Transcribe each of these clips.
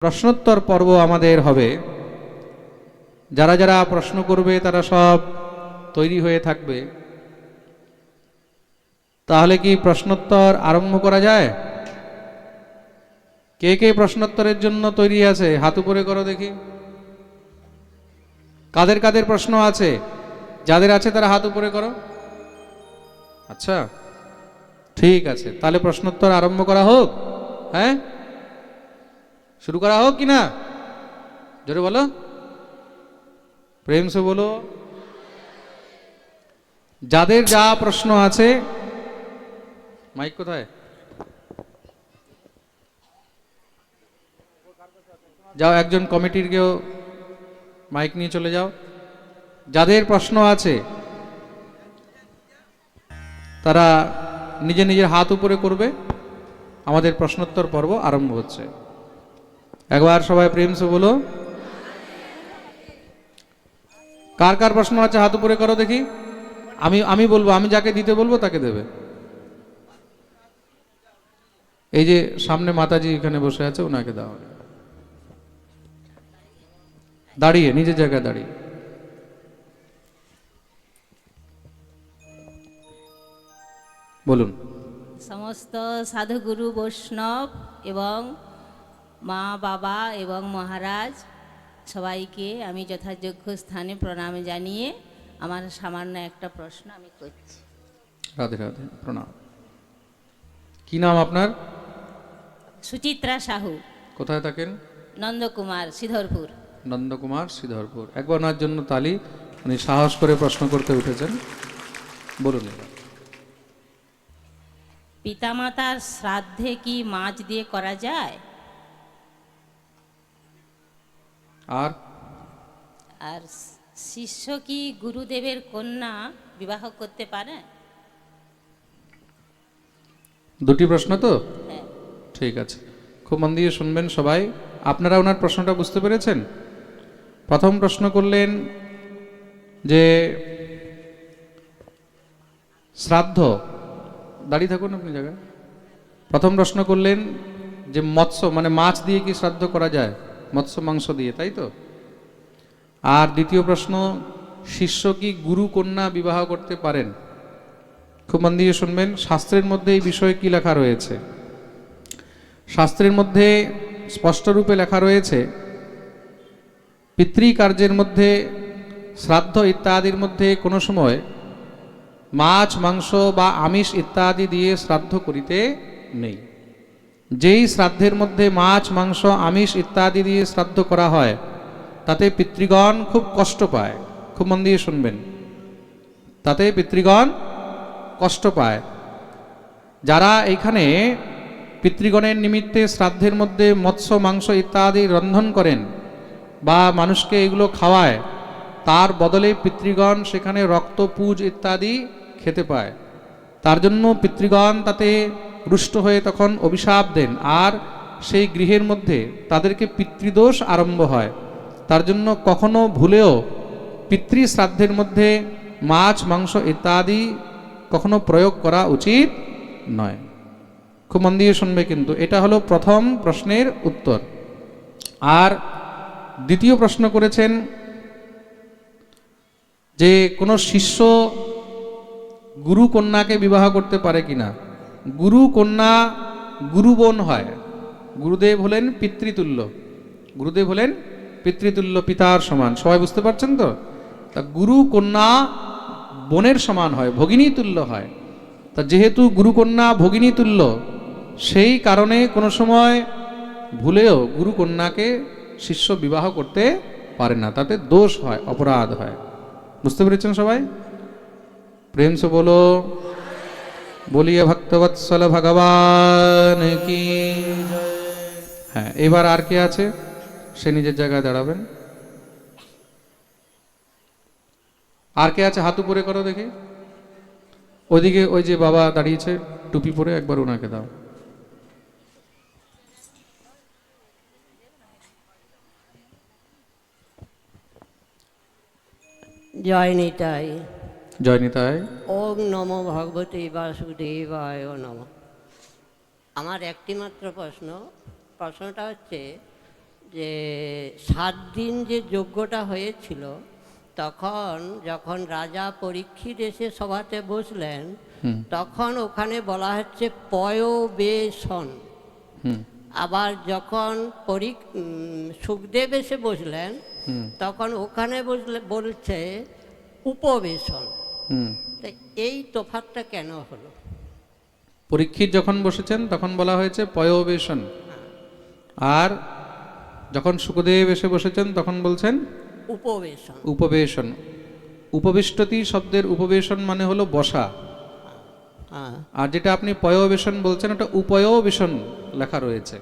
প্রশ্নোত্তর পর্ব আমাদের হবে। যারা যারা প্রশ্ন করবে তারা সব তৈরি হয়ে থাকবে। তাহলে কি প্রশ্নোত্তর আরম্ভ করা যায়? কে কে প্রশ্নোত্তরের জন্য তৈরি আছে হাত উপরে করো দেখি। কাদের কাদের প্রশ্ন আছে? যাদের আছে তারা হাত উপরে করো। আচ্ছা, ঠিক আছে, তাহলে প্রশ্নোত্তর আরম্ভ করা হোক। হ্যাঁ, শুরু করা হোক কি না? জোরে বলো, প্রেম সে বলো। যাদের যা প্রশ্ন আছে, মাইক কোথায়? যাও, একজন কমিটির কেউ মাইক নিয়ে চলে যাও। যাদের প্রশ্ন আছে তারা নিজে নিজের হাত উপরে করবে। আমাদের প্রশ্নোত্তর পর্ব আরম্ভ হচ্ছে। একবার সবাই প্রেম সে বলো। কার কার প্রশ্ন আছে হাত উপরে করো দেখি। আমি বলবো, আমি যাকে দিতে বলবো তাকে দেবে। এই যে সামনে মাতাজি এখানে বসে আছে, ওনাকে দাও। দাঁড়িয়ে, নিজের জায়গায় দাঁড়িয়ে বলুন। সমস্ত সাধুগুরু বৈষ্ণব এবং মা বাবা এবং মহারাজ সবাইকে আমি যথাযোগ্য স্থানে প্রণাম জানিয়ে আমার সামান্য একটা প্রশ্ন আমি করছি। রাধে রাধে, প্রণাম। কি নাম আপনার? সুচিত্রা সাহু। কোথায় থাকেন? নন্দকুমার, সিধরপুর। নন্দকুমার, সিধরপুর। একবার ওনার জন্য তালি। উনি সাহস করে প্রশ্ন করতে উঠেছেন। বলুন। পিতামাতার শ্রাদ্ধে কি মাছ দিয়ে করা যায়? আর আর শিষ্য কি গুরুদেবের কন্যা বিবাহ করতে পারে? দুটি প্রশ্ন তো? হ্যাঁ। ঠিক আছে, খুব মন দিয়ে শুনবেন সবাই। আপনারা ওনার প্রশ্নটা বুঝতে পেরেছেন? প্রথম প্রশ্ন করলেন যে শ্রাদ্ধ, দাঁড়িয়ে থাকুন আপনি জায়গায়। প্রথম প্রশ্ন করলেন যে মৎস্য মানে মাছ দিয়ে কি শ্রাদ্ধ করা যায়? মৎস্য মাংস দিয়ে, তাই তো? আর দ্বিতীয় প্রশ্ন, শিষ্য কি গুরু কন্যা বিবাহ করতে পারেন? খুব মন দিয়ে শুনবেন। শাস্ত্রের মধ্যে এই বিষয়ে কি লেখা রয়েছে? শাস্ত্রের মধ্যে স্পষ্টরূপে লেখা রয়েছে, পিতৃকার্যের মধ্যে, শ্রাদ্ধ ইত্যাদির মধ্যে কোনো সময় মাছ মাংস বা আমিষ ইত্যাদি দিয়ে শ্রাদ্ধ করিতে নেই। যেই শ্রাদ্ধের মধ্যে মাছ মাংস আমিষ ইত্যাদি দিয়ে শ্রাদ্ধ করা হয় তাতে পিতৃগণ খুব কষ্ট পায়। খুব মন দিয়ে শুনবেন, তাতে পিতৃগণ কষ্ট পায়। যারা এখানে পিতৃগণের নিমিত্তে শ্রাদ্ধের মধ্যে মৎস্য মাংস ইত্যাদি রন্ধন করেন বা মানুষকে এগুলো খাওয়ায়, তার বদলে পিতৃগণ সেখানে রক্তপুজ ইত্যাদি খেতে পায়। তার জন্য পিতৃগণ তাতে রুষ্ট হয়ে তখন অভিশাপ দেন, আর সেই গৃহের মধ্যে তাদেরকে পিতৃদোষ আরম্ভ হয়। তার জন্য কখনো ভুলেও পিতৃ শ্রাদ্ধের মধ্যে মাছ মাংস ইত্যাদি কখনো প্রয়োগ করা উচিত নয়। খুব মন দিয়ে শুনবে কিন্তু। এটা হলো প্রথম প্রশ্নের উত্তর। আর দ্বিতীয় প্রশ্ন করেছেন যে কোনো শিষ্য গুরু কন্যাকে বিবাহ করতে পারে কিনা। গুরু কন্যা গুরু বোন হয়। গুরুদেব হলেন পিতৃতুল্য, গুরুদেব হলেন পিতৃতুল্য, পিতার সমান। সবাই বুঝতে পারছেন তো? তা গুরু কন্যা বোনের সমান হয়, ভগিনী তুল্য হয়। তা যেহেতু গুরু কন্যা ভগিনী তুল্য, সেই কারণে কোনো সময় ভুলেও গুরু কন্যাকে শিষ্য বিবাহ করতে পারে না, তাতে দোষ হয়, অপরাধ হয়। বুঝতে পেরেছেন সবাই? প্রেম সে বলো। বলিয়ে ভক্তবৎসল ভগবান কি। হ্যাঁ, এবার আর কে আছে সে নিজের জায়গায় দাঁড়াবেন। আর কে আছে হাত উপরে করো দেখি। ওইদিকে ওই যে বাবা দাঁড়িয়েছে টুপি পরে, একবার ওনাকে দাও। জয় নিতাই। জয় নিতাই। ওম নমো ভগবতে বাসুদেবায় নমঃ। আমার একটি মাত্র প্রশ্নটা হচ্ছে, যে 7 দিন যে যজ্ঞটা হয়েছিল, তখন যখন রাজা পরীক্ষিত এসে সভাতে বসলেন, তখন ওখানে বলা হচ্ছে পয়বেশন। আবার যখন সুখদেব এসে বসলেন, তখন ওখানে বলছে উপবেশন। তাই এই তফাৎটা কেন হলো? পরীক্ষিত যখন বসেছেন তখন বলা হয়েছে পয়োবেশন, আর যখন সুখদেব এসে বসেছেন তখন বলছেন উপবেশন। উপবেশন। উপবিষ্টতি শব্দের উপবেশন মানে হলো বসা, হ্যাঁ, আর যেটা আপনি পয়োবেশন বলছেন ওটা উপয়োবেশন লেখা রয়েছে,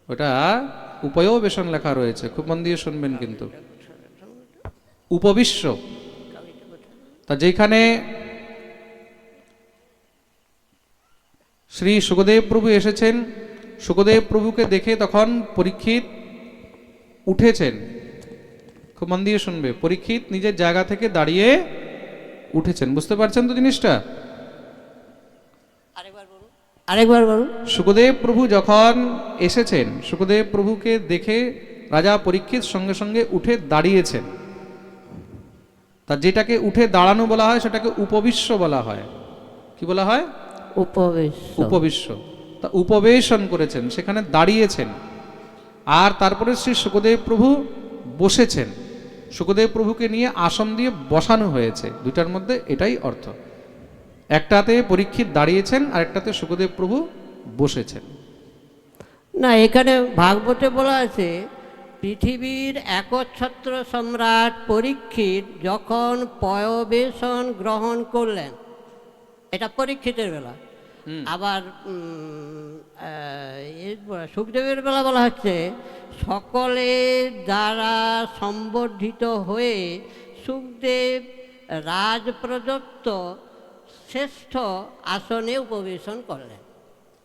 ওটা উপয়োবেশন লেখা রয়েছে, খুব মন দিয়ে শুনবেন কিন্তু। উপবিশ্ব, তা যেখানে শ্রী সুখদেব প্রভু এসেছেন, সুখদেব প্রভুকে দেখে তখন পরীক্ষিত উঠেছেন। খুব মন দিয়ে শুনবে, পরীক্ষিত নিজের জায়গা থেকে দাঁড়িয়ে উঠেছেন। বুঝতে পারছেন তো জিনিসটা? আরেকবার বলুন। সুখদেব প্রভু যখন এসেছেন, সুখদেব প্রভুকে দেখে রাজা পরীক্ষিত সঙ্গে সঙ্গে উঠে দাঁড়িয়েছেন। তা যেটাকে উঠে দাঁড়ানো বলা হয় সেটাকে উপবিশ্ব বলা হয়। কি বলা হয়? উপবিশ্ব। তা উপবেশন করেছেন, সেখানে দাঁড়িয়েছেন। আর তারপরে শ্রী সুখদেব প্রভু বসেছেন। সুখদেব প্রভুকে নিয়ে আসন দিয়ে বসানো হয়েছে, দুটার মধ্যে এটাই অর্থ। একটাতে পরীক্ষিত দাঁড়িয়েছেন আর একটাতে সুখদেব প্রভু বসেছেন। না, এখানে ভাগবতে বলা আছে পৃথিবীর একচ্ছত্র সম্রাট পরীক্ষিত যখন পয়বেশন গ্রহণ করলেন, এটা পরীক্ষিতের বেলা। আবার সুখদেবের বেলা বলা হচ্ছে সকলের দ্বারা সম্বর্ধিত হয়ে সুখদেব রাজ প্রদত্ত শ্রেষ্ঠ আসনে উপবেশন করলেন।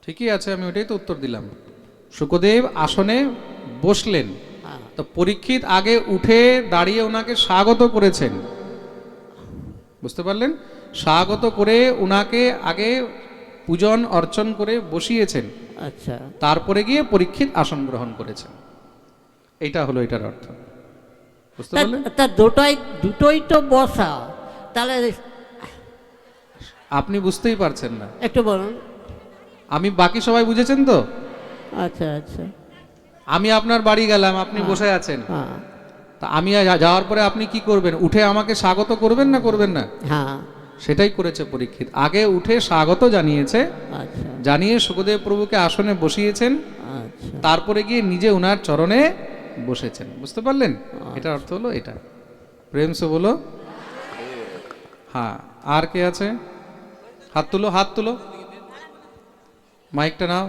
ঠিকই আছে, আমি ওটাই তো উত্তর দিলাম। সুখদেব আসনে বসলেন, তো পরীক্ষিত আগে উঠে দাঁড়িয়ে ওনাকে স্বাগত করেছেন। বুঝতে পারলেন? স্বাগত করে ওনাকে আগে পূজন অর্চন করে বসিয়েছেন, আচ্ছা, তারপরে গিয়ে পরীক্ষিত আসন গ্রহণ করেছেন। এইটা হলো এটার অর্থ। বুঝতে পারলেন? তা দুটোই তো বসা, তাহলে আপনি বুঝতেই পারছেন না। একটু বলুন। আমি বাকি সবাই বুঝেছেন তো? আচ্ছা আচ্ছা, আমি আপনার বাড়ি গেলাম, আপনি বসে আছেন, হ্যাঁ তা আমি যাওয়ার পরে আপনি কি করবেন? উঠে আমাকে স্বাগত করবেন না করবেন না? হ্যাঁ, সেটাই করেছে পরীক্ষিত। আগে উঠে স্বাগত জানিয়েছে, আচ্ছা জানিয়ে সুখদেব প্রভুকে আসনে বসিয়েছেন, আচ্ছা, তারপরে গিয়ে নিজে উনার চরণে বসেছেন। বুঝতে পারলেন? এটার অর্থ হলো এটা। প্রেম সে বলো। হ্যাঁ, আর কে আছে? হাত তুলো, হাত তুলো, মাইকটা নাও।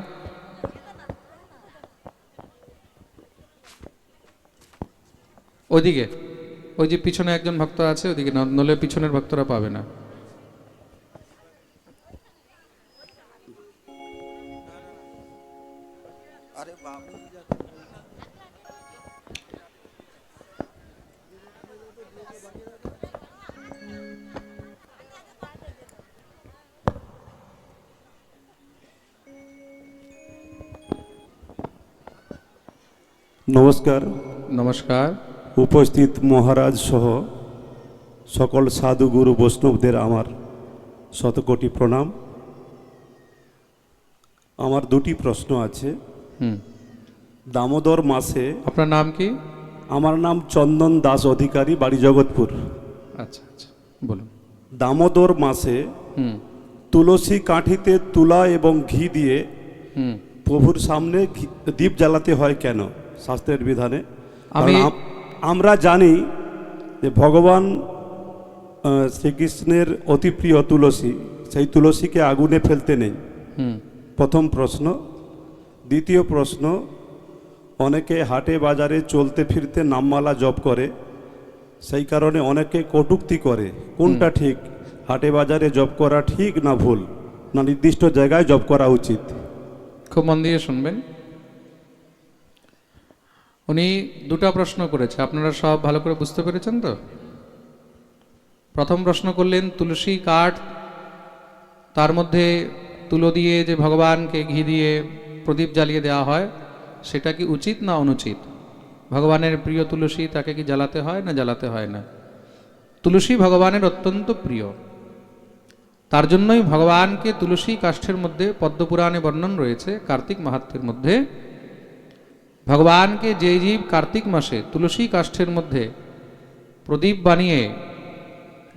ওইদিকে, ওই যে পিছনে একজন ভক্ত আছে, ওইদিকে নলে পিছনের ভক্তরা পাবে না। নমস্কার। নমস্কার। উপস্থিত মহারাজ সহ সকল সাধু গুরু বৈষ্ণবদের আমার শতকোটি প্রণাম। আমার দুটি প্রশ্ন আছে। দামোদর মাসে, আপনার নাম কি? আমার নাম চন্দন দাস অধিকারী, বাড়ি জগৎপুর। আচ্ছা আচ্ছা, বলুন। দামোদর মাসে তুলসী কাঠিতে তুলা এবং ঘি দিয়ে প্রভুর সামনে দীপ জ্বালাতে হয় কেন শাস্ত্রের বিধানে? আমরা জানি যে ভগবান শ্রীকৃষ্ণের অতি প্রিয় তুলসী, সেই তুলসীকে আগুনে ফেলতে নেই। প্রথম প্রশ্ন। দ্বিতীয় প্রশ্ন, অনেকে হাটে বাজারে চলতে ফিরতে নামমালা জপ করে, সেই কারণে অনেকে কটূক্তি করে। কোনটা ঠিক? হাটে বাজারে জপ করা ঠিক না ভুল, না নির্দিষ্ট জায়গায় জপ করা উচিত? খুব মন দিয়ে শুনবেন। উনি দুটা প্রশ্ন করেছে, আপনারা সব ভালো করে বুঝতে পেরেছেন তো? প্রথম প্রশ্ন করলেন তুলসী কাঠ, তার মধ্যে তুলো দিয়ে যে ভগবানকে ঘি দিয়ে প্রদীপ জ্বালিয়ে দেওয়া হয়, সেটা কি উচিত না অনুচিত? ভগবানের প্রিয় তুলসী, তাকে কি জ্বালাতে হয় না জ্বালাতে হয় না? তুলসী ভগবানের অত্যন্ত প্রিয়, তার জন্যই ভগবানকে তুলসী কাষ্ঠের মধ্যে পদ্মপুরাণে বর্ণন রয়েছে কার্তিক মাহাত্ম্যের মধ্যে। ভগবানকে যে জীব কার্তিক মাসে তুলসী কাষ্ঠের মধ্যে প্রদীপ বানিয়ে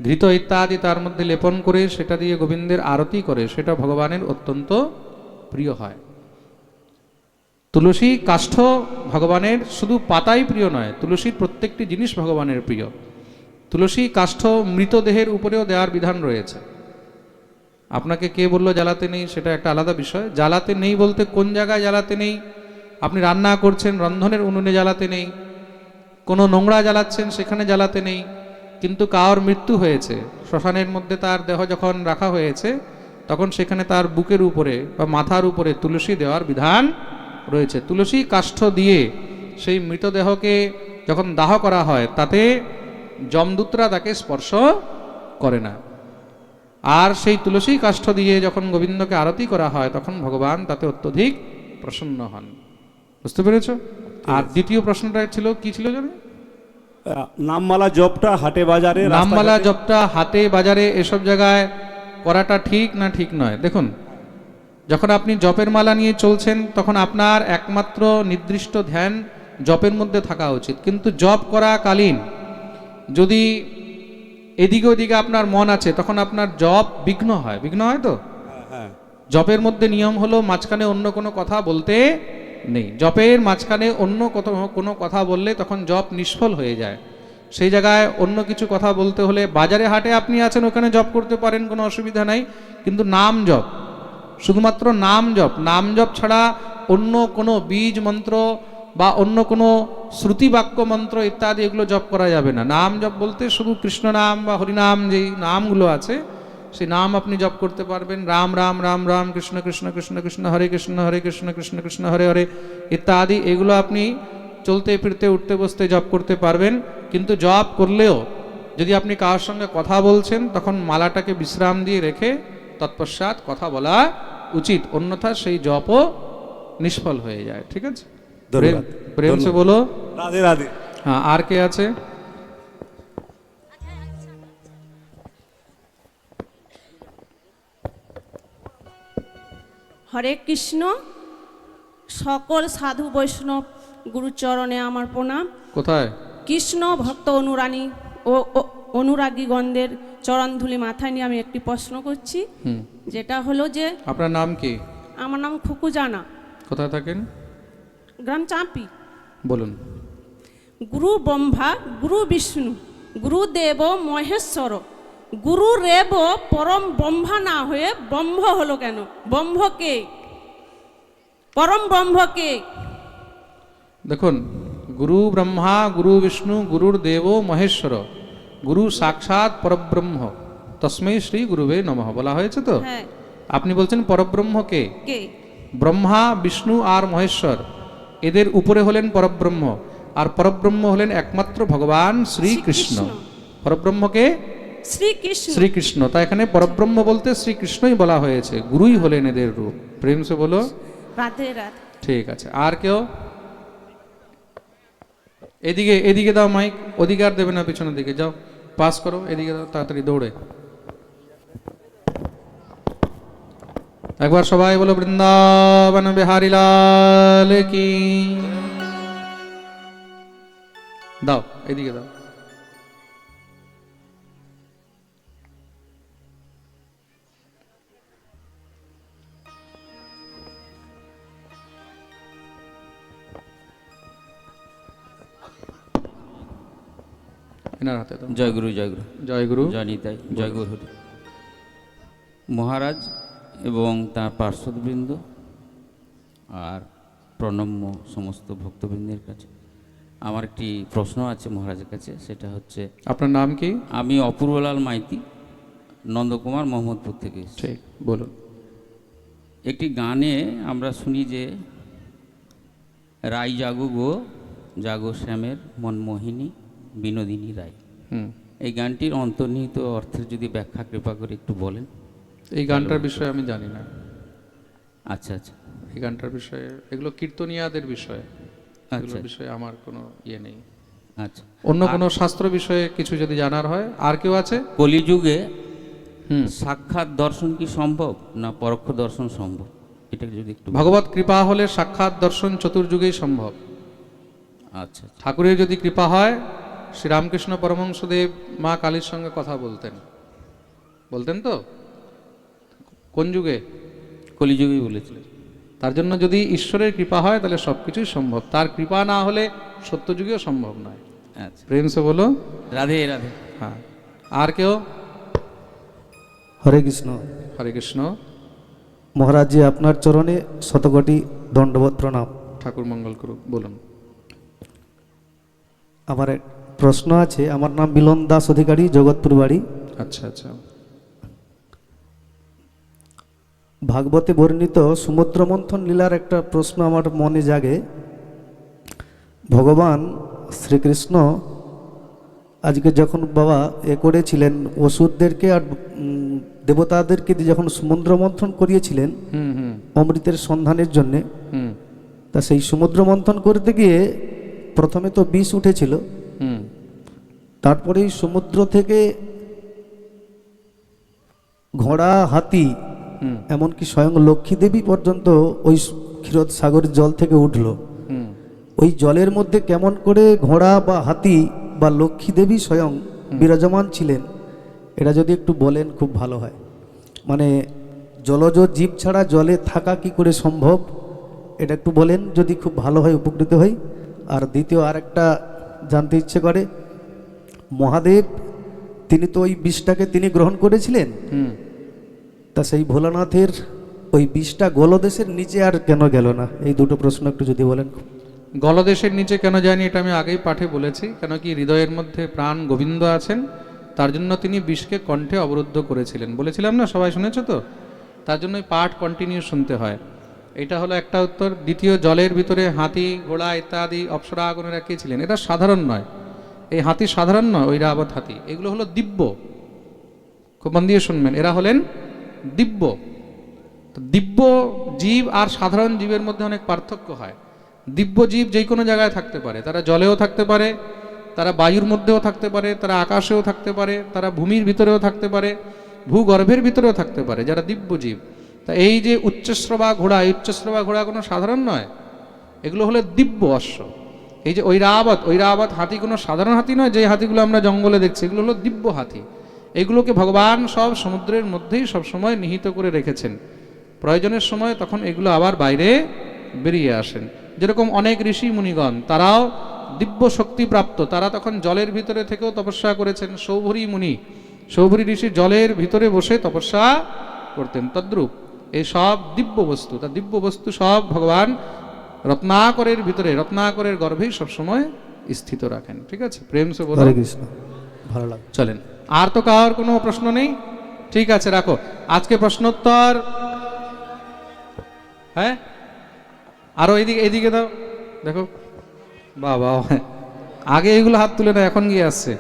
ঘৃত ইত্যাদি তার মধ্যে লেপন করে সেটা দিয়ে গোবিন্দের আরতি করে, সেটা ভগবানের অত্যন্ত প্রিয় হয়। তুলসী কাষ্ঠ ভগবানের শুধু পাতাই প্রিয় নয়, তুলসীর প্রত্যেকটি জিনিস ভগবানের প্রিয়। তুলসী কাষ্ঠ মৃতদেহের উপরেও দেওয়ার বিধান রয়েছে। আপনাকে কে বললো জ্বালাতে নেই, সেটা একটা আলাদা বিষয়। জ্বালাতে নেই বলতে কোন জায়গায় জ্বালাতে নেই? আপনি রান্না করছেন, রন্ধনের উনুনে জ্বালাতে নেই, কোনো নোংরা জ্বালাচ্ছেন সেখানে জ্বালাতে নেই। কিন্তু কার মৃত্যু হয়েছে, শ্মশানের মধ্যে তার দেহ যখন রাখা হয়েছে, তখন সেখানে তার বুকের উপরে বা মাথার উপরে তুলসী দেওয়ার বিধান রয়েছে। তুলসী কাষ্ঠ দিয়ে সেই মৃতদেহকে যখন দাহ করা হয়, তাতে যমদূতরা তাকে স্পর্শ করে না। আর সেই তুলসী কাষ্ঠ দিয়ে যখন গোবিন্দকে আরতি করা হয়, তখন ভগবান তাতে অত্যধিক প্রসন্ন হন। বুঝতে পেরেছ? আর দ্বিতীয় প্রশ্নটা ছিল কি ছিল জানো? নামমালা জপটা হাটে বাজারে, নামমালা রাস্তাঘাটে- জপটা হাটে বাজারে এসব জায়গায় করাটা ঠিক না ঠিক নয়? দেখুন, যখন আপনি জপের মালা নিয়ে চলছেন, তখন আপনার একমাত্র নির্দিষ্ট ধ্যান জপের মধ্যে থাকা উচিত। কিন্তু জপ করাকালীন যদি এদিকে ওদিকে আপনার মন আছে, তখন আপনার জপ বিঘ্ন হয়। বিঘ্ন হয় তো? হ্যাঁ, জপের মধ্যে নিয়ম হলো মাঝখানে অন্য কোনো কথা বলতে নেই। জপের মাঝখানে অন্য কোনো কথা বললে তখন জপ নিষ্ফল হয়ে যায়। সেই জায়গায় অন্য কিছু কথা বলতে হলে, বাজারে হাটে আপনি আছেন, ওখানে জপ করতে পারেন, কোনো অসুবিধা নাই। কিন্তু নাম জপ, শুধুমাত্র নাম জপ, নাম জপ ছাড়া অন্য কোনো বীজ মন্ত্র বা অন্য কোনো শ্রুতি বাক্য মন্ত্র ইত্যাদি এগুলো জপ করা যাবে না। নাম জপ বলতে শুধু কৃষ্ণ নাম বা হরিনাম, যেই নামগুলো আছে সেই নাম আপনি জপ করতে পারবেন। রাম রাম রাম রাম, কৃষ্ণ কৃষ্ণ কৃষ্ণ কৃষ্ণ, হরে কৃষ্ণ হরে কৃষ্ণ কৃষ্ণ কৃষ্ণ হরে হরে ইত্যাদি এগুলো আপনি চলতে ফিরতে উঠতে বসতে জপ করতে পারবেন। কিন্তু জপ করলেও যদি আপনি কারোর সঙ্গে কথা বলছেন, তখন মালাটাকে বিশ্রাম দিয়ে রেখে তৎপশ্চাৎ কথা বলা উচিত, অন্যথা সেই জপও নিষ্ফল হয়ে যায়। ঠিক আছে? ধন্যবাদ। প্রেম সে বলো। রাধে রাধে। হ্যাঁ, আর কে আছে? হরে কৃষ্ণ। সকল সাধু বৈষ্ণব গুরুচরণে আমার প্রণাম। কোথায়? কৃষ্ণ ভক্ত অনুরানী ও অনুরাগীগণদের চরণধুলি মাথায় নিয়ে আমি একটি প্রশ্ন করছি, যেটা হলো যে আপনার নাম কি? আমার নাম খুকু জানা, কোথায় থাকেন? গ্রাম চাঁপি। বলুন। গুরু ব্রহ্মা, গুরু বিষ্ণু, গুরুদেব মহেশ্বর, গুরু রেব পরম ব্রহ্মা না হয়ে ব্রহ্ম হলো কেন? ব্রহ্মকে, পরম ব্রহ্মকে। দেখুন, গুরু ব্রহ্মা, গুরু বিষ্ণু, গুরুর দেব মহেশ্বর, গুরু সাক্ষাৎ পরব্রহ্ম, তস্মৈ শ্রী গুরুবে নমঃ বলা হয়েছে তো। হ্যাঁ, আপনি বলছেন পরব্রহ্ম কে? কে? ব্রহ্মা, বিষ্ণু আর মহেশ্বর, এদের উপরে হলেন পরব্রহ্ম। আর পরব্রহ্ম হলেন একমাত্র ভগবান শ্রীকৃষ্ণ। পরব্রহ্মকে শ্রীকৃষ্ণ। শ্রীকৃষ্ণ। তাই এখানে পরব্রহ্ম বলতে শ্রীকৃষ্ণই বলা হয়েছে, গুরুই হলেন এদের রূপ। প্রেম সে বলো। রাধে রাধে। ঠিক আছে, আর কেউ? এদিকে, এদিকে দাও মাইক, ওদিকে আর দেবে না, পিছনের দিকে যাও, পাস করো, এদিকে দাও তাড়াতাড়ি দৌড়ে। একবার সবাই বলো বৃন্দাবন বিহারী লাল কি। দাও, এদিকে দাও। এনার হাতে দাও। জয় গুরু, জয় গুরু, জয় গুরু। জয় নিতাই, জয় গুরু হরি। মহারাজ এবং তার পার্শ্বদবৃন্দ আর প্রণম্য সমস্ত ভক্তবৃন্দের কাছে আমার একটি প্রশ্ন আছে মহারাজের কাছে। সেটা হচ্ছে, আপনার নাম কি? আমি অপূর্বলাল মাইতি, নন্দকুমার মোহাম্মদপুর থেকে এসেছি। ঠিক, বলুন। একটি গানে আমরা শুনি যে রাই জাগো গো, জাগো শ্যামের মনমোহিনী বিনোদিনী রায়। এই গানটির অন্তর্নিহিত অর্থের যদি ব্যাখ্যা কৃপা করে একটু বলেন। এই গানটার বিষয়ে আমি জানি না। আচ্ছা আচ্ছা, এই গানটার বিষয়ে, এগুলো কীর্তনিয়াদের বিষয়ে, আচ্ছা এগুলোর বিষয়ে আমার কোনো ইয়ে নেই। আচ্ছা। অন্য কোনো শাস্ত্র বিষয়ে কিছু যদি জানার হয়, আর কেউ আছে? কলিযুগে হুম। সাক্ষাৎ দর্শন কি সম্ভব না পরোক্ষ দর্শন সম্ভব, এটা যদি একটু ভগবত কৃপা হলে সাক্ষাৎ দর্শন চতুর্যুগেই সম্ভব। আচ্ছা ঠাকুরের যদি কৃপা হয়, শ্রীরামকৃষ্ণ পরমহংসদেব মা কালীর সঙ্গে কথা বলতেন, বলতেন তো? কোন যুগে? কলিযুগেই বলেছিলেন। তার জন্য যদি ঈশ্বরের কৃপা হয় তাহলে সব কিছুই সম্ভব। তার কৃপা না হলে সত্যযুগেও সম্ভব নয়। আচ্ছা, প্রেম সে বলো। রাধে রাধে। হ্যাঁ, আর কেউ? হরে কৃষ্ণ। হরে কৃষ্ণ। মহারাজ জি, আপনার চরণে শতকোটি দণ্ডবত প্রণাম। ঠাকুর মঙ্গল করুক, বলুন। আমার এক প্রশ্ন আছে। আমার নাম মিলন দাস অধিকারী, জগৎপুর বাড়ি। আচ্ছা আচ্ছা। ভাগবতে বর্ণিত সমুদ্র মন্থন লীলার একটা প্রশ্ন আমার মনে জাগে। ভগবান শ্রীকৃষ্ণ আজকে যখন বাবা করেছিলেন অসুরদেরকে আর দেবতাদেরকে দিয়ে যখন সমুদ্র মন্থন করিয়েছিলেন হুম হুম অমৃতের সন্ধানের জন্যে, হুম তা সেই সমুদ্র মন্থন করতে গিয়ে প্রথমে তো বিষ উঠেছিল, হুম তারপরেই সমুদ্র থেকে ঘোড়া, হাতি, হুম এমনকি স্বয়ং লক্ষ্মী দেবী পর্যন্ত ওই ক্ষীরোদ সাগরের জল থেকে উঠল। হুম ওই জলের মধ্যে কেমন করে ঘোড়া বা হাতি বা লক্ষ্মী দেবী স্বয়ং বিরাজমান ছিলেন, এটা যদি একটু বলেন খুব ভালো হয়। মানে জলজ জীব ছাড়া জলে থাকা কি করে সম্ভব, এটা একটু বলেন যদি খুব ভালো হয়, উপকৃত হই। আর দ্বিতীয় আরেকটা জানতে ইচ্ছে করে, মহাদেব তিনি তো ওই বিষটাকে তিনি গ্রহণ করেছিলেন, হুম তা সেই ভোলানাথের ওই বিষটা গলদেশের নিচে আর কেন গেল না? এই দুটো প্রশ্ন একটু যদি বলেন। গলদেশের নিচে কেন যায়নি এটা আমি আগেই পাঠে বলেছি। কেন কি হৃদয়ের মধ্যে প্রাণ গোবিন্দ আছেন, তার জন্য তিনি বিষকে কণ্ঠে অবরুদ্ধ করেছিলেন, বলেছিলাম না? সবাই শুনেছ তো? তার জন্য ওই পাঠ কন্টিনিউ শুনতে হয়। এটা হলো একটা উত্তর। দ্বিতীয়, জলের ভিতরে হাতি, ঘোড়া ইত্যাদি অপ্সরা আগুনেরা কে ছিলেন? এটা সাধারণ নয়, এই হাতি সাধারণ নয়, ওই রাবত হাতি, এগুলো হলো দিব্য। খুব মন দিয়ে শুনবেন, এরা হলেন দিব্য। তো দিব্য জীব আর সাধারণ জীবের মধ্যে অনেক পার্থক্য হয়। দিব্য জীব যে কোনো জায়গায় থাকতে পারে, তারা জলেও থাকতে পারে, তারা বায়ুর মধ্যেও থাকতে পারে, তারা আকাশেও থাকতে পারে, তারা ভূমির ভিতরেও থাকতে পারে, ভূগর্ভের ভিতরেও থাকতে পারে, যারা দিব্য জীব। তা এই যে উচ্চশ্রবা ঘোড়া, এই উচ্চশ্রবা ঘোড়া কোনো সাধারণ নয়, এগুলো হলো দিব্য অশ্ব। এই যে ঐরাবত হাতি কোনো সাধারণ হাতি নয়, যে হাতিগুলো আমরা জঙ্গলে দেখছি, এগুলো হলো দিব্য হাতি। এগুলোকে ভগবান সব সমুদ্রের মধ্যেই সবসময় নিহিত করে রেখেছেন। প্রয়োজনের সময় তখন এগুলো আবার বাইরে বেরিয়ে আসেন। যেরকম অনেক ঋষি মুনিগণ, তারাও দিব্য শক্তি প্রাপ্ত, তারা তখন জলের ভিতরে থেকেও তপস্যা করেছেন। সৌভরী মুনি, সৌভরী ঋষি জলের ভিতরে বসে তপস্যা করতেন। তদ্রূপ এই সব দিব্য বস্তু, তা দিব্য বস্তু সব ভগবান রত্নাকরের ভিতরে, রত্নাকরের গর্ভেই সবসময় স্থিত রাখেন। ঠিক আছে, প্রেম সে বলো। হরে কৃষ্ণ, ভালো লাগে। চলেন, আর তো কারোর কোনো প্রশ্ন নেই? ঠিক আছে, রাখো আজকে প্রশ্নোত্তর। হ্যাঁ, আরো এদিকে দাও, দেখো বাবা, আগে এগুলো হাত তুলে না, এখন গিয়ে আসছে।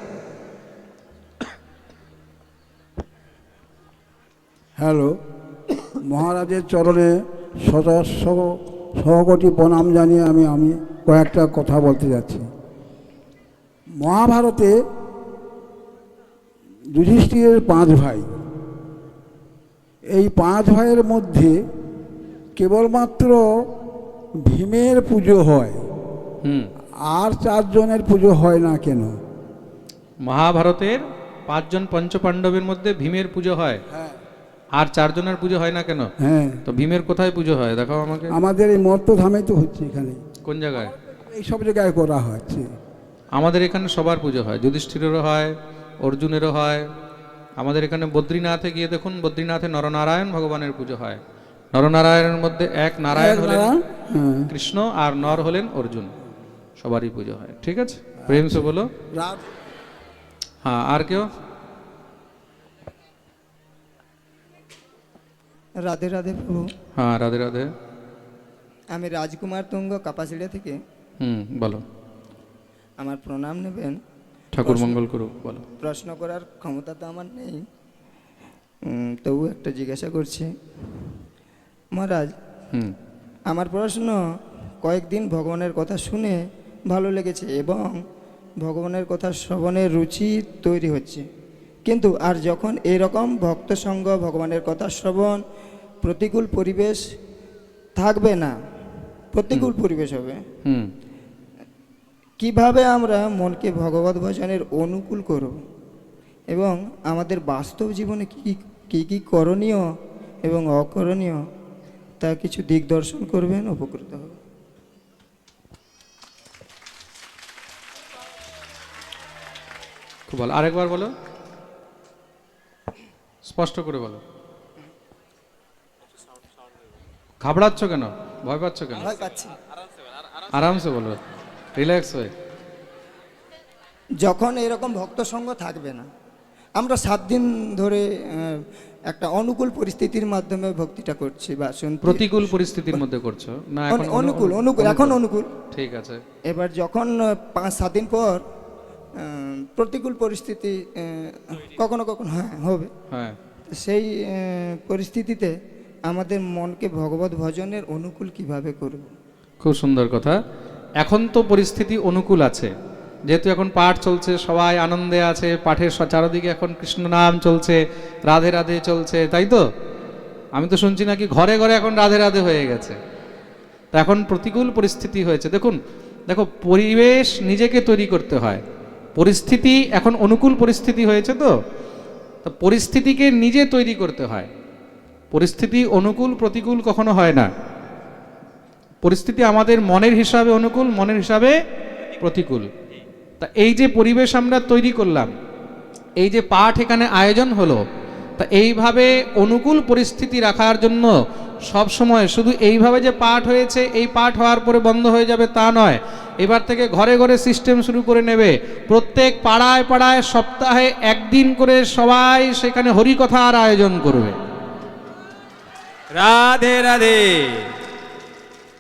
হ্যালো, মহারাজের চরণে সহস্র সহকোটি প্রণাম জানিয়ে আমি কয়েকটা কথা বলতে যাচ্ছি। মহাভারতে যুধিষ্ঠিরের 5 ভাই, এই 5 ভাইয়ের মধ্যে কেবলমাত্র ভীমের পুজো হয়, আর 4 জনের পুজো হয় না কেন? মহাভারতের 5 জন পঞ্চপাণ্ডবের মধ্যে ভীমের পুজো হয়, আর 4 জনের পুজো হয় না কেন? হ্যাঁ, তো ভীমের কোথায় পুজো হয় দেখাও আমাকে। আমাদের এই মর্তধামে তো হচ্ছে, এখানে কোন জায়গায়? এই সব জায়গায় করা হচ্ছে। আমাদের এখানে সবার পুজো হয়, যুধিষ্ঠিরেরও হয়, অর্জুনেরও হয়। আমাদের এখানে বদ্রীনাথে গিয়ে দেখুন, বদ্রীনাথে নরনারায়ণ ভগবানের পুজো হয়। নরনারায়ণের মধ্যে এক নারায়ণ হলেন কৃষ্ণ, আর নর হলেন অর্জুন, সবারই পুজো হয়। ঠিক আছে, প্রেম সে বলো। হ্যাঁ, আর কেউ? রাধে রাধে প্রভু। হ্যাঁ, রাধে রাধে। আমি রাজকুমার তুঙ্গ কাপাসিড়িয়া থেকে। বলো। আমার প্রণাম নেবেন। ঠাকুর মঙ্গল করুক, বলো। প্রশ্ন করার ক্ষমতা তো আমার নেই, তবু একটা জিজ্ঞাসা করছি। মহারাজ, আমার প্রশ্ন, কয়েকদিন ভগবানের কথা শুনে ভালো লেগেছে এবং ভগবানের কথা শ্রবণের রুচি তৈরি হচ্ছে, কিন্তু আর যখন এরকম ভক্ত সঙ্গ, ভগবানের কথা শ্রবণ, প্রতিকূল পরিবেশ থাকবে না, প্রতিকূল পরিবেশ হবে, হুম কিভাবে আমরা মনকে ভগবত ভজনের অনুকূল করব এবং আমাদের বাস্তব জীবনে কি কি করণীয় এবং অকরণীয় তা কিছু দিক দর্শন করবেন, উপকৃত হবে। খুব ভালো, আরেকবার বলো, স্পষ্ট করে বলো। ঘাবড়াচ্ছ কেন, ভয় পাচ্ছ কেন? ভয় পাচ্ছি। আরামসে বলো, রিল্যাক্স হয়ে। যখন এরকম ভক্ত সঙ্গ থাকবে না, আমরা 7 দিন ধরে একটা অনুকূল পরিস্থিতির মাধ্যমে ভক্তিটা করছি বা শুনছি। প্রতিকূল পরিস্থিতির মধ্যে করছো না এখন? অনুকূল, এখন অনুকূল। ঠিক আছে। এবার যখন 5-7 দিন পর প্রতিকূল পরিস্থিতি কখনো কখনো হবে, হ্যাঁ, সেই পরিস্থিতিতে আমাদের মনকে ভগবত ভজনের অনুকূল কিভাবে করব? খুব সুন্দর কথা। এখন তো পরিস্থিতি অনুকূল আছে, যেহেতু এখন পাঠ চলছে, সবাই আনন্দে আছে, পাঠের চারদিকে এখন কৃষ্ণ নাম চলছে, রাধে রাধে চলছে, তাই তো? আমি তো শুনছি নাকি ঘরে ঘরে এখন রাধে রাধে হয়ে গেছে। তা এখন প্রতিকূল পরিস্থিতি হয়েছে। দেখো পরিবেশ নিজেকে তৈরি করতে হয়। পরিস্থিতি এখন অনুকূল পরিস্থিতি হয়েছে, তো পরিস্থিতিকে নিজে তৈরি করতে হয়। পরিস্থিতি অনুকূল প্রতিকূল কখনো হয় না। পরিস্থিতি আমাদের মনের হিসাবে অনুকূল, মনের হিসাবে প্রতিকূল। তা এই যে পরিবেশ আমরা তৈরি করলাম, এই যে পাঠ এখানে আয়োজন হলো, তা এইভাবে অনুকূল পরিস্থিতি রাখার জন্য সব সময় শুধু এইভাবে যে পাঠ হয়েছে, এই পাঠ হওয়ার পরে বন্ধ হয়ে যাবে তা নয়। এবার থেকে ঘরে ঘরে সিস্টেম শুরু করে নেবে। প্রত্যেক পাড়ায় পাড়ায় সপ্তাহে 1 দিন করে সবাই সেখানে হরিকথার আয়োজন করবে। রাধে রাধে।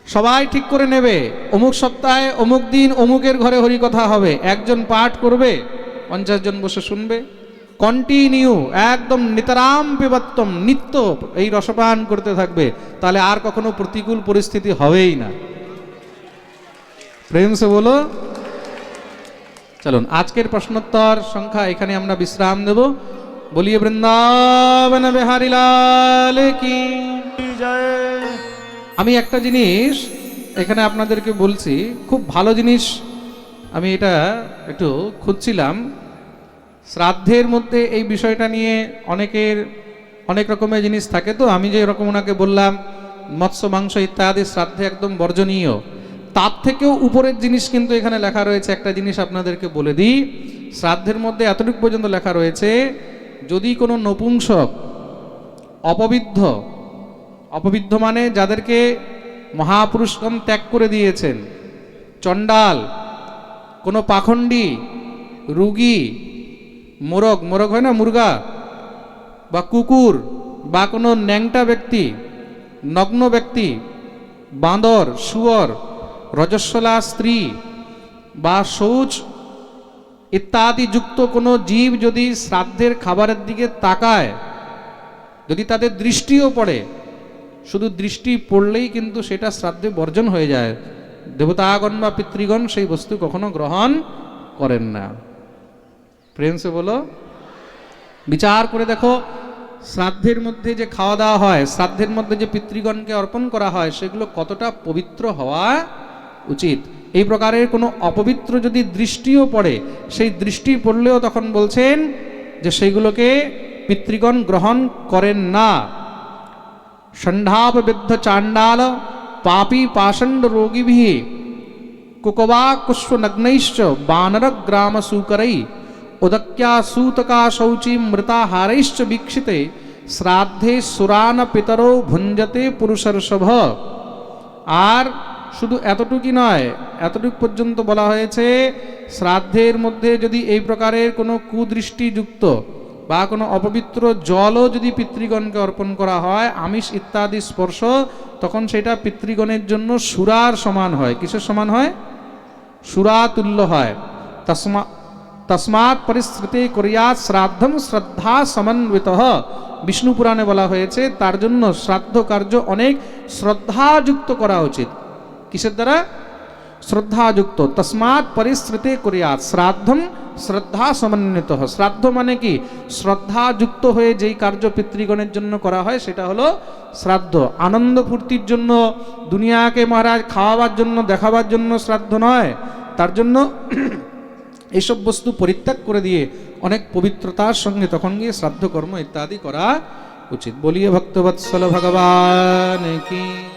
সবাই ঠিক করে নেবে, অমুক সপ্তাহে অমুক দিন অমুকের ঘরে হরিকথা হবে, একজন পাঠ করবে, 50 জন বসে শুনবে, কন্টিনিউ একদম নিতরাম পিবত্তম, নিত্য এই রসপান করতে থাকবে। তাহলে আর কখনো প্রতিকূল পরিস্থিতি হবেই না। প্রেম সে বলো। চলুন, আজকের প্রশ্নোত্তর সংখ্যা এখানে আমরা বিশ্রাম দেব। বলিয়ে বৃন্দাবন বিহারী লাল কি জয়। আমি একটা জিনিস এখানে আপনাদেরকে বলছি, খুব ভালো জিনিস। আমি এটা একটু খুঁজছিলাম, শ্রাদ্ধের মধ্যে এই বিষয়টা নিয়ে অনেকের অনেক রকমের জিনিস থাকে। তো আমি যে এরকম ওনাকে বললাম মৎস্য মাংস ইত্যাদি শ্রাদ্ধে একদম বর্জনীয়, তার থেকেও উপরের জিনিস কিন্তু এখানে লেখা রয়েছে। একটা জিনিস আপনাদেরকে বলে দিই, শ্রাদ্ধের মধ্যে এতটুকু পর্যন্ত লেখা রয়েছে, যদি কোনো নপুংসক অপবিদ্ধ মানে যাদেরকে মহাপুরুষগণ ত্যাগ করে দিয়েছেন, চণ্ডাল, কোনো পাখণ্ডী, রুগী, মোরগ হয় না মুরগা, বা কুকুর, বা কোনো ন্যাংটা ব্যক্তি, নগ্ন ব্যক্তি, বাঁদর, শুয়োর, রজস্বলা স্ত্রী বা শৌচ ইত্যাদি যুক্ত কোনো জীব যদি শ্রাদ্ধের খাবারের দিকে তাকায়, যদি তাদের দৃষ্টিও পড়ে, শুধু দৃষ্টি পড়লেই কিন্তু সেটা শ্রাদ্ধে বর্জন হয়ে যায়। দেবতাগণ বা পিতৃগণ সেই বস্তু কখনো গ্রহণ করেন না। প্রেম সে বলো। বিচার করে দেখো, শ্রাদ্ধের মধ্যে যে খাওয়া দাওয়া হয়, শ্রাদ্ধের মধ্যে যে পিতৃগণকে অর্পণ করা হয়, সেগুলো কতটা পবিত্র হওয়া উচিত। এই প্রকারের কোনো অপবিত্র যদি দৃষ্টিও পড়ে, সেই দৃষ্টি পড়লেও তখন বলছেন যে সেইগুলোকে পিতৃগণ গ্রহণ করেন না। ষণ্ঢাপবিদ্ধ চাণ্ডাল পাপী পাষণ্ড রোগীভি কুকবা কুষ্ঠনগ্নৈশ্চ বানর গ্রাম সুকরৈ উদক্য়া सूतका शौची मृताहारैश्च वीक्षिते শ্রাদ্ধে সুরান পিতরো ভুঞ্জতে পুরুষর্ষভ। আর শুধু এতটুকুই নয়, এতটুকু পর্যন্ত বলা হয়েছে, শ্রাদ্ধের মধ্যে যদি এই প্রকারের কোনো কুদৃষ্টিযুক্ত বা কোনো অপবিত্র জলও যদি পিতৃগণকে অর্পণ করা হয়, আমিষ ইত্যাদি স্পর্শ, তখন সেটা পিতৃগণের জন্য সুরার সমান হয়। কিসের সমান হয়? সুরা তুল্য হয়। তসমাৎ পরিশ্রুতে কুর্যাৎ শ্রাদ্ধম শ্রদ্ধা সমন্বিত। বিষ্ণু পুরাণে বলা হয়েছে তার জন্য শ্রাদ্ধ কার্য অনেক শ্রদ্ধাযুক্ত করা উচিত। কিসের দ্বারা? শ্রদ্ধাযুক্ত। তসমাৎ পরিশ্রুতে কুর্যাৎ শ্রাদ্ধম শ্রদ্ধা সমন্বিত। শ্রাদ্ধ মানে কি? শ্রদ্ধাযুক্ত হয়ে যেই কার্য পিতৃগণের জন্য করা হয় সেটা হলো শ্রাদ্ধ। আনন্দ ফুর্তির জন্য, দুনিয়াকে মহারাজ খাওয়াবার জন্য, দেখাবার জন্য শ্রাদ্ধ নয়। তার জন্য এইসব বস্তু পরিত্যাগ করে দিয়ে অনেক পবিত্রতার সঙ্গে তখন গিয়ে শ্রাদ্ধ কর্ম ইত্যাদি করা উচিত। বলিয়ে ভক্তবৎসল ভগবান কি।